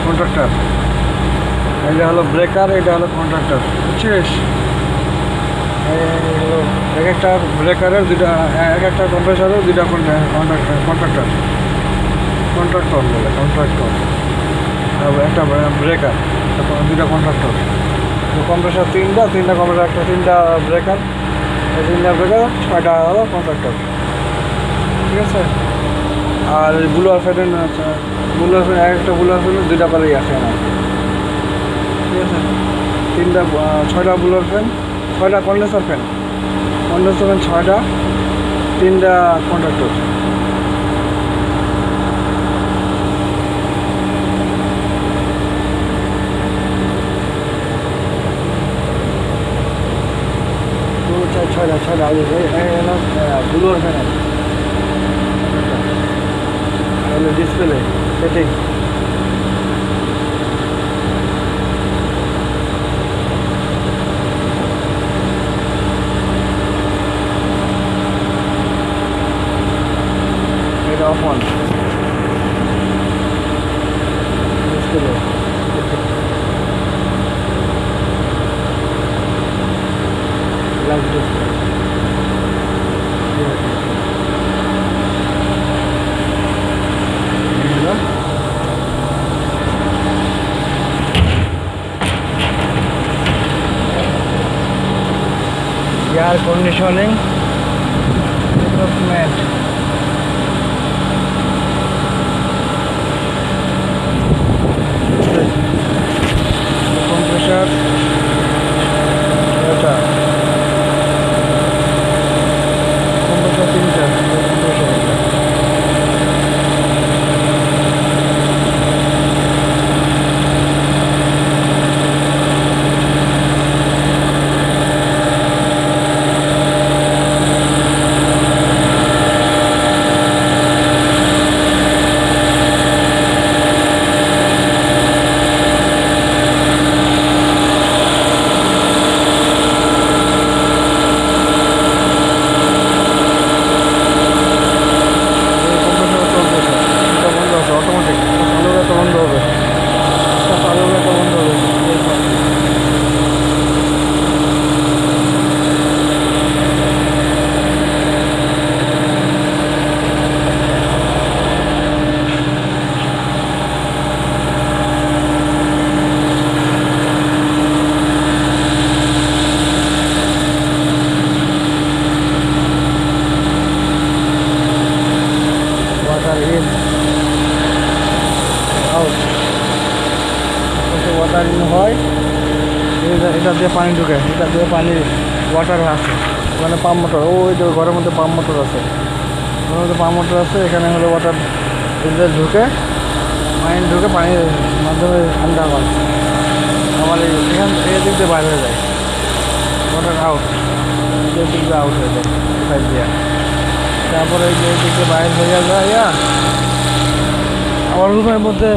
Contractor, এটা হলো breaker, এটা হলো কন্ট্রাক্টর, বুঝছিস? এই হলো এক একটা ব্রেকারের দুইটা, এক একটা কম্প্রেসারের দুইটা কন্ট্রাক্টর কন্ট্রাক্টর বলে, কন্ট্রাক্টর। একটা ব্রেকার, দুইটা কন্ট্রাক্টর। কম্প্রেসার তিনটা কম্প্রেসার, তিনটা ব্রেকার, তিনটা ব্রেকার, 6টা হলো কন্ট্রাক্টর, ঠিক আছে? আর বুলোয়ার ফ্যানের বুলোয়ার ফ্যান, একটা বুলোয়ার ফ্যানের দুইটা করেই আছে না, ঠিক আছে? 6টা বুলোয়ার ফ্যান, 6টা কন্ডেন্সার ফ্যান, 6টা, 3টা কন্ট্রাক্টর। ছয়টা বুলোয়ার ফ্যান আছে, ডিসপ্লে সেটিং। এটা of on display, glass display. Air conditioning equipment, compressor, এটা কম্প্রেসার 3টা কম্প্রেসার। ওয়াটার ইন হয়, এটা দিয়ে পানি ঢুকে, এটা দিয়ে পানি ওয়াটার আছে, ওখানে পাম্প মোটর, ওই যে ঘরের মধ্যে পাম্প মোটর আছে, ঘরের মধ্যে পাম্প মোটর আছে, এখানে হলো ওয়াটার ঢুকে, পানি ঢুকে, পানির মাধ্যমে ঠান্ডা হয়, আমার এখান এই দিক দিয়ে বাইরে হয়ে যায়, ওয়াটার আউট, এই দিক দিয়ে আউট হয়ে যায় সাইড দিয়ে। তারপরে এই দিক দিয়ে বাইরে হয়ে যায়, আমার রুমের মধ্যে,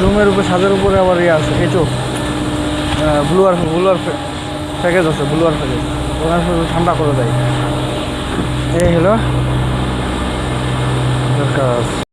রুমের উপরে ছাদের উপরে আবার আছে কেঁচো, ব্লুয়ার প্যাকেজ আছে, ব্লুয়ার প্যাকেজ, ওখানে ঠান্ডা করে দেয়। এই হলো কাজ।